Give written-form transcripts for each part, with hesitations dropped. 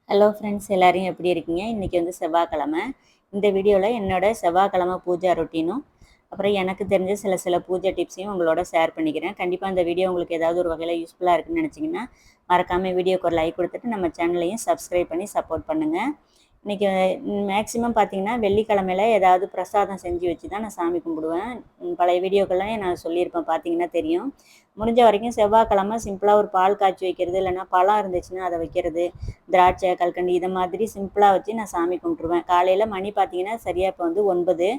Hello friends, எல்லாரும் எப்படி இருக்கீங்க? இன்றைக்கி வந்து செவ்வாய்க்கிழமை. இந்த வீடியோவில் என்னோட செவ்வாய்க்கிழமை பூஜா ரொட்டீனும் அப்புறம் எனக்கு தெரிஞ்ச சில பூஜை டிப்ஸையும் உங்களோட ஷேர் பண்ணிக்கிறேன். கண்டிப்பாக இந்த வீடியோ உங்களுக்கு ஏதாவது ஒரு வகையில் யூஸ்ஃபுல்லாக இருக்குன்னு நினச்சிங்கன்னா மறக்காமல் வீடியோக்கு ஒரு லைக் கொடுத்துட்டு நம்ம சேனலையும் சப்ஸ்கிரைப் பண்ணி சப்போர்ட் பண்ணுங்கள். இன்றைக்கி மேக்ஸிமம் பார்த்திங்கன்னா வெள்ளிக்கிழமையில ஏதாவது பிரசாதம் செஞ்சு வச்சு தான் நான் சாமி கும்பிடுவேன். பழைய வீடியோக்கள்லாம் நான் சொல்லியிருப்பேன், பார்த்தீங்கன்னா தெரியும். முடிஞ்ச வரைக்கும் செவ்வாய்க்கிழமை சிம்பிளாக ஒரு பால் காய்ச்சி வைக்கிறது, இல்லைன்னா பழம் இருந்துச்சுன்னா அதை வைக்கிறது, திராட்சை கல்கண்டு இதை மாதிரி சிம்பிளாக வச்சு நான் சாமி கும்பிட்ருவேன். காலையில் மணி பார்த்திங்கன்னா சரியாக இப்போ வந்து 9.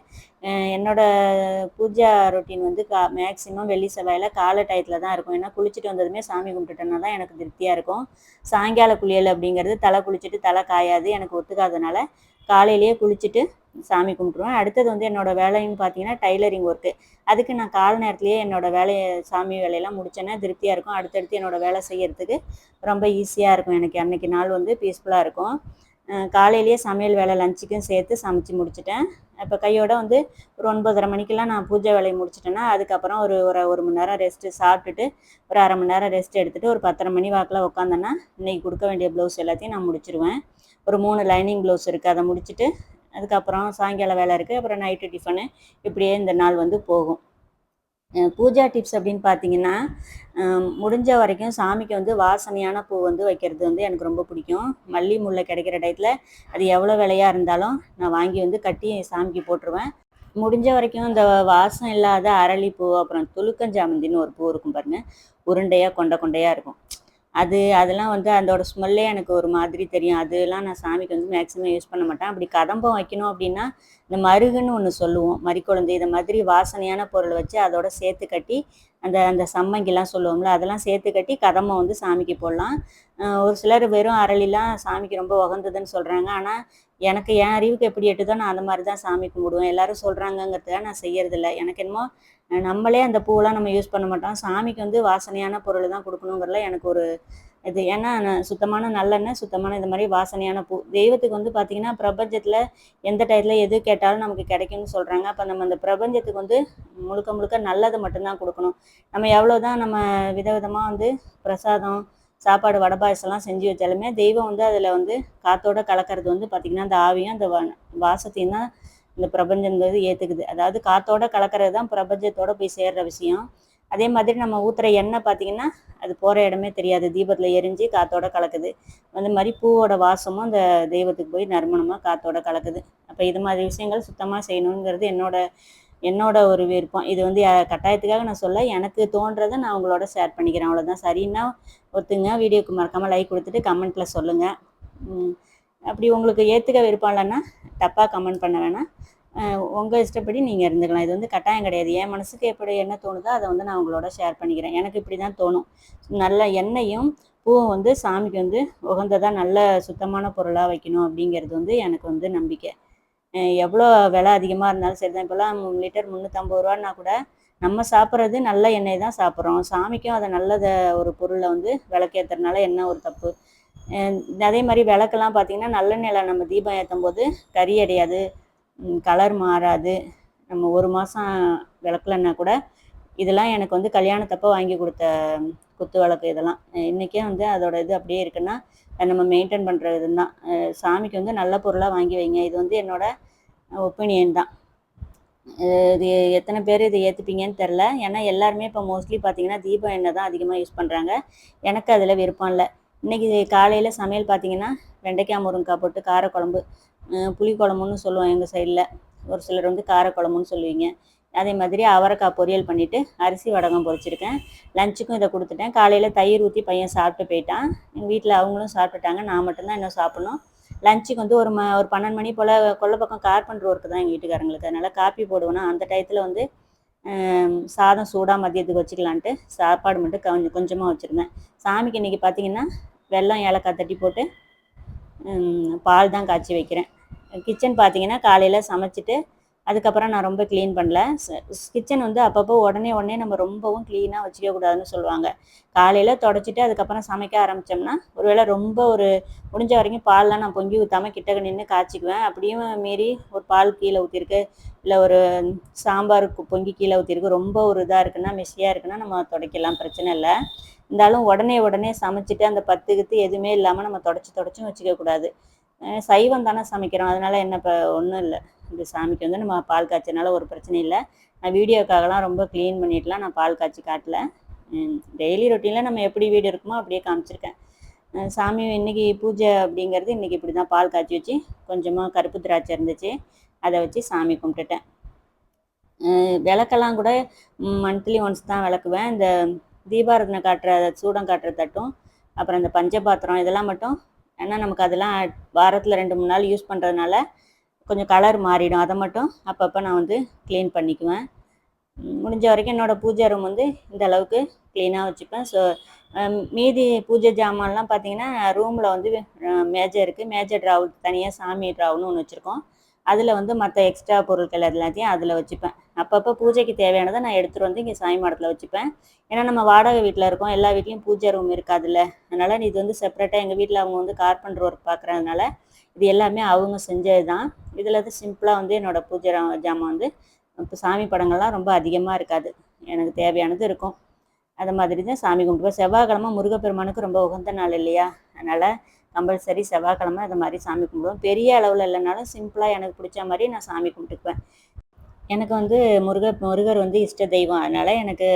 என்னோடய பூஜா ரொட்டீன் வந்து மேக்ஸிமம் வெள்ளி செவ்வாயில் காலை டயத்தில் தான் இருக்கும். ஏன்னா குளிச்சுட்டு வந்ததுமே சாமி கும்பிட்டுட்டேன்னா தான் எனக்கு திருப்தியாக இருக்கும். சாயங்கால குளியல் அப்படிங்கிறது தலை குளிச்சுட்டு தலை காயாது, எனக்கு ஒத்துக்காதனால காலையிலேயே குளிச்சுட்டு சாமி கும்பிட்ருவேன். அடுத்தது வந்து என்னோடய வேலைன்னு பார்த்தீங்கன்னா டைலரிங் ஒர்க்கு. அதுக்கு நான் காலை நேரத்துலேயே என்னோடய வேலையை சாமி வேலையெல்லாம் முடித்தேன்னா திருப்தியாக இருக்கும். அடுத்தடுத்து என்னோடய வேலை செய்கிறதுக்கு ரொம்ப ஈஸியாக இருக்கும். எனக்கு அன்றைக்கி நாள் வந்து பீஸ்ஃபுல்லாக இருக்கும். காலையிலேயே சமையல் வேலை லஞ்சுக்கும் சேர்த்து சமைச்சு முடிச்சிட்டேன். இப்போ கையோட வந்து ஒரு 9:30 மணிக்கெல்லாம் நான் பூஜை வேலையை முடிச்சிட்டேன்னா அதுக்கப்புறம் ஒரு ஒரு மணி நேரம் ரெஸ்ட்டு சாப்பிட்டுட்டு ஒரு அரை மணி நேரம் ரெஸ்ட் எடுத்துகிட்டு ஒரு 10:30 மணி வாக்கில் உட்காந்தேன்னா இன்றைக்கி கொடுக்க வேண்டிய ப்ளவுஸ் எல்லாத்தையும் நான் முடிச்சிடுவேன். ஒரு 3 லைனிங் ப்ளவுஸ் இருக்குது, அதை முடிச்சுட்டு அதுக்கப்புறம் சாயங்கால வேலை இருக்குது, அப்புறம் நைட்டு டிஃபனு, இப்படியே இந்த நாள் வந்து போகும். பூஜா டிப்ஸ் அப்படின்னு பார்த்தீங்கன்னா, முடிஞ்ச வரைக்கும் சாமிக்கு வந்து வாசனையான பூ வந்து வைக்கிறது வந்து எனக்கு ரொம்ப பிடிக்கும். மல்லி முல்லை கிடைக்கிற டயத்தில் அது எவ்வளோ விலையாக இருந்தாலும் நான் வாங்கி வந்து கட்டி சாமிக்கு போட்டுருவேன். முடிஞ்ச வரைக்கும் இந்த வாசம் இல்லாத அரளிப்பூ, அப்புறம் துலுக்கஞ்சாமந்தின்னு ஒரு பூ இருக்கும் பாருங்கள், உருண்டையாக கொண்டையாக இருக்கும். அதெல்லாம் வந்து அதோட ஸ்மெல்லே எனக்கு ஒரு மாதிரி தெரியும். அதெல்லாம் நான் சாமிக்கு வந்து மேக்ஸிமம் யூஸ் பண்ண மாட்டேன். அப்படி கதம்பம் வைக்கணும் அப்படின்னா இந்த மருகுன்னு ஒன்று சொல்லுவோம், மறிக்குழந்து, இதை மாதிரி வாசனையான பொருள் வச்சு அதோட சேர்த்து கட்டி அந்த அந்த சம்மங்கிலாம் சொல்லுவோம்ல, அதெல்லாம் சேர்த்து கட்டி கதம்பம் வந்து சாமிக்கு போடலாம். ஒரு சிலர் வெறும் அரளிலாம் சாமிக்கு ரொம்ப உகந்ததுன்னு சொல்கிறாங்க. ஆனால் எனக்கு என் அறிவுக்கு எப்படி எட்டுதோ நான் அந்த மாதிரி தான் சாமி கும்பிடுவேன். எல்லோரும் சொல்கிறாங்கங்கிறதுக்காக நான் செய்யறதில்ல. எனக்கு என்னமோ நம்மளே அந்த பூவெல்லாம் நம்ம யூஸ் பண்ண மாட்டோம். சாமிக்கு வந்து வாசனையான பொருள் தான் கொடுக்கணுங்கிறதுல எனக்கு ஒரு இது. ஏன்னா சுத்தமான நல்லெண்ணெய், சுத்தமான இந்த மாதிரி வாசனையான பூ தெய்வத்துக்கு வந்து பார்த்திங்கன்னா பிரபஞ்சத்தில் எந்த டயத்தில் எது கேட்டாலும் நமக்கு கிடைக்கும்னு சொல்கிறாங்க. அப்போ நம்ம அந்த பிரபஞ்சத்துக்கு வந்து முழுக்க முழுக்க நல்லதை மட்டும்தான் கொடுக்கணும். நம்ம எவ்வளோ தான் நம்ம விதவிதமாக வந்து பிரசாதம், சாப்பாடு, வடை பாயசம்லாம் செஞ்சு வச்சாலுமே தெய்வம் வந்து அதில் வந்து காற்றோட கலக்கிறது வந்து பார்த்திங்கன்னா அந்த ஆவியும் அந்த வாசத்தையும் தான் இந்த பிரபஞ்சங்கிறது ஏற்றுக்குது. அதாவது காற்றோட கலக்கிறது தான் பிரபஞ்சத்தோடு போய் சேர்கிற விஷயம். அதே மாதிரி நம்ம ஊற்றுற எண்ணெய் பார்த்திங்கன்னா அது போகிற இடமே தெரியாது, தீபத்தில் எரிஞ்சு காற்றோட கலக்குது. அந்த மாதிரி பூவோட வாசமும் அந்த தெய்வத்துக்கு போய் நறுமணமாக காற்றோட கலக்குது. அப்போ இது மாதிரி விஷயங்கள் சுத்தமாக செய்யணுங்கிறது என்னோட ஒரு விருப்பம். இது வந்து கட்டாயத்துக்காக நான் சொல்ல, எனக்கு தோன்றதை நான் உங்களோட ஷேர் பண்ணிக்கிறேன், அவ்வளோதான். சரின்னா ஒத்துங்க, வீடியோக்கு மறக்காமல் லைக் கொடுத்துட்டு கமெண்ட்டில் சொல்லுங்கள். அப்படி உங்களுக்கு ஏற்றுக்க விருப்பம் இல்லைன்னா தப்பாக கமெண்ட் பண்ண வேணாம். உங்கள் இஷ்டப்படி நீங்கள் இருந்துக்கலாம். இது வந்து கட்டாயம் கிடையாது. என் மனசுக்கு எப்படி என்ன தோணுதோ அதை வந்து நான் உங்களோட ஷேர் பண்ணிக்கிறேன். எனக்கு இப்படி தான் தோணும். நல்ல எண்ணெயும் பூவும் வந்து சாமிக்கு வந்து உகந்ததாக நல்ல சுத்தமான பொருளாக வைக்கணும் அப்படிங்கிறது வந்து எனக்கு வந்து நம்பிக்கை. எவ்வளோ விலை அதிகமாக இருந்தாலும் சரி தான். இப்போல்லாம் லிட்டர் 350 ரூபான்னா கூட நம்ம சாப்பிட்றது நல்ல எண்ணெய் தான் சாப்பிட்றோம். சாமிக்கும் அதை நல்லதை ஒரு பொருளை வந்து விளக்கேற்றுறதுனால என்ன ஒரு தப்பு? அதே மாதிரி விளக்கெல்லாம் பார்த்திங்கன்னா நல்லெண்ணெயில் நம்ம தீபம் ஏற்றும் போது கறி அடையாது, கலர் மாறாது. நம்ம 1 மாதம் விளக்கலன்னா கூட இதெல்லாம் எனக்கு வந்து கல்யாணத்தப்போ வாங்கி கொடுத்த குத்து விளக்கு. இதெல்லாம் இன்றைக்கே வந்து அதோட இது அப்படியே இருக்குன்னா நம்ம மெயின்டைன் பண்ணுறது தான். சாமிக்கு வந்து நல்ல பொருளாக வாங்கி வைங்க. இது வந்து என்னோடய ஒப்பீனியன் தான். இது எத்தனை பேர் இதை ஏற்றுப்பீங்கன்னு தெரில. ஏன்னா எல்லாருமே இப்போ மோஸ்ட்லி பார்த்திங்கன்னா தீபம் எண்ணெய் தான் அதிகமாக யூஸ் பண்ணுறாங்க. எனக்கு அதில் விருப்பம் இல்லை. இன்றைக்கி காலையில் சமையல் பார்த்திங்கன்னா வெண்டைக்காய் முருங்கைக்காய் போட்டு காரக்குழம்பு, புளிக்குழம்புன்னு சொல்லுவோம் எங்கள் சைடில். ஒரு சிலர் வந்து காரக்குழம்புன்னு சொல்லுவீங்க. அதே மாதிரி அவரைக்காய் பொரியல் பண்ணிவிட்டு அரிசி வடகம் பொரிச்சிருக்கேன். லஞ்சுக்கும் இதை கொடுத்துட்டேன். காலையில் தயிர் ஊற்றி பையன் சாப்பிட்டு போயிட்டான். எங்கள் வீட்டில் அவங்களும் சாப்பிட்டுட்டாங்க. நான் மட்டும்தான் இன்னும் சாப்பிட்ணும். லஞ்சுக்கு வந்து ஒரு 12 மணி போல் கொல்லை பக்கம் கார்பெண்டர் ஒர்க்கு தான் எங்கள் வீட்டுக்காரங்களுக்கு. அதனால் காப்பி போடுவேன்னா அந்த டயத்தில் வந்து சாதம் சூடாக மதியத்துக்கு வச்சுக்கலான்ட்டு சாப்பாடு மட்டும் கொஞ்சமாக வச்சுருந்தேன். சாமிக்கு இன்றைக்கி பார்த்திங்கன்னா வெல்லம் ஏலக்காய் தட்டி போட்டு பால் தான் காய்ச்சி வைக்கிறேன். கிச்சன் பார்த்திங்கன்னா காலையில் சமைச்சிட்டு அதுக்கப்புறம் நான் ரொம்ப க்ளீன் பண்ணல. கிச்சன் வந்து அப்பப்போ உடனே நம்ம ரொம்பவும் க்ளீனாக வச்சுக்க கூடாதுன்னு சொல்லுவாங்க. காலையில் தொடச்சிட்டு அதுக்கப்புறம் சமைக்க ஆரம்பித்தோம்னா ஒருவேளை ரொம்ப ஒரு முடிஞ்ச வரைக்கும் பால்லாம் நான் பொங்கி ஊற்றாமல் கிட்டக்க நின்று காய்ச்சிக்குவேன். அப்படியும் மீறி ஒரு பால் கீழே ஊற்றிருக்கு, இல்லை ஒரு சாம்பாருக்கு பொங்கி கீழே ஊற்றிருக்கு, ரொம்ப ஒரு இதாக இருக்குன்னா மெஸ்ஸியாக இருக்குன்னா நம்ம துடைக்கலாம், பிரச்சனை இல்லை. இருந்தாலும் உடனே சமைச்சிட்டு அந்த பத்து கித்து எதுவுமே இல்லாமல் நம்ம தொடச்சும் வச்சுக்கக்கூடாது. சைவம் தானே சமைக்கிறோம், அதனால என்ன இப்போ ஒன்றும் இல்லை. இந்த சாமிக்கு வந்து நம்ம பால் காய்ச்சனால ஒரு பிரச்சனையும் இல்லை. நான் வீடியோக்காகலாம் ரொம்ப க்ளீன் பண்ணிட்டுலாம் நான் பால் காய்ச்சி காட்டல. டெய்லி ரொட்டீனில் நம்ம எப்படி வீடு இருக்குமோ அப்படியே காமிச்சிருக்கேன். சாமி இன்றைக்கி பூஜை அப்படிங்கிறது இன்றைக்கி இப்படி தான் பால் காய்ச்சி வச்சு கொஞ்சமாக கருப்பு திராட்சை இருந்துச்சு, அதை வச்சு சாமி கும்பிட்டுட்டேன். விளக்கெல்லாம் கூட மந்த்லி ஒன்ஸ் தான் விளக்குவேன். இந்த தீபாராதனை காட்டுற சூடம் காட்டுற தட்டும் அப்புறம் இந்த பஞ்சபாத்திரம் இதெல்லாம் மட்டும், ஏன்னா நமக்கு அதெல்லாம் வாரத்தில் 2-3 நாள் யூஸ் பண்ணுறதுனால கொஞ்சம் கலர் மாறிடும். அதை மட்டும் அப்பப்போ நான் வந்து க்ளீன் பண்ணிக்குவேன். முடிஞ்ச வரைக்கும் என்னோடய பூஜை ரூம் வந்து இந்த அளவுக்கு க்ளீனாக வச்சுப்பேன். ஸோ மீதி பூஜை ஜாமான்லாம் பார்த்திங்கன்னா ரூமில் வந்து மேஜை இருக்குது. மேஜை ட்ராவு தனியாக சாமி ட்ராவுன்னு ஒன்று வச்சுருக்கோம். அதில் வந்து மற்ற எக்ஸ்ட்ரா பொருட்கள் எல்லாத்தையும் அதில் வச்சுப்பேன். அப்பப்போ பூஜைக்கு தேவையானதை நான் எடுத்துகிட்டு வந்து இங்கே சாமி மாடத்தில் வச்சுப்பேன். ஏன்னா நம்ம வாடகை வீட்டில் இருக்கோம், எல்லா வீட்லேயும் பூஜை ரூம் இருக்காதுல்ல. அதனால் இது வந்து செப்பரேட்டாக எங்கள் வீட்டில் அவங்க வந்து கார்பெண்டர் ஒர்க் பார்க்குறதுனால இது எல்லாமே அவங்க செஞ்சது தான். இதில் வந்து சிம்பிளாக வந்து என்னோடய பூஜை ஜாமான் வந்து இப்போ சாமி படங்கள்லாம் ரொம்ப அதிகமாக இருக்காது, எனக்கு தேவையானது இருக்கும். அதை மாதிரி தான் சாமி கும்பிடுவேன். செவ்வாய்க்கிழமை முருகப்பெருமானுக்கு ரொம்ப உகந்த நாள் இல்லையா, அதனால் கம்பல்சரி செவ்வாய்க்கிழமை அது மாதிரி சாமி கும்பிடுவேன். பெரிய அளவில் இல்லைனாலும் சிம்பிளாக எனக்கு பிடிச்ச மாதிரி நான் சாமி கும்பிட்டுக்குவேன். எனக்கு வந்து முருகர் வந்து இஷ்ட தெய்வம், அதனால் எனக்கு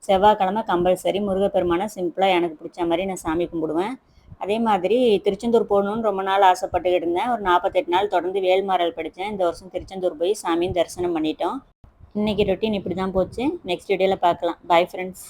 செவ்வாய்க்கிழமை கம்பல்சரி முருகப்பெருமானை சிம்பிளாக எனக்கு பிடிச்ச மாதிரி நான் சாமி கும்பிடுவேன். அதே மாதிரி திருச்செந்தூர் போகணுன்னு ரொம்ப நாள் ஆசைப்பட்டுக்கிட்டு இருந்தேன். ஒரு 48 நாள் தொடர்ந்து வேல்மாறல் படித்தேன். இந்த வருஷம் திருச்செந்தூர் போய் சாமியும் தரிசனம் பண்ணிட்டோம். இன்றைக்கி ரொட்டீன் இப்படி தான் போச்சு. நெக்ஸ்ட் வீடியோவில் பார்க்கலாம். Bye friends.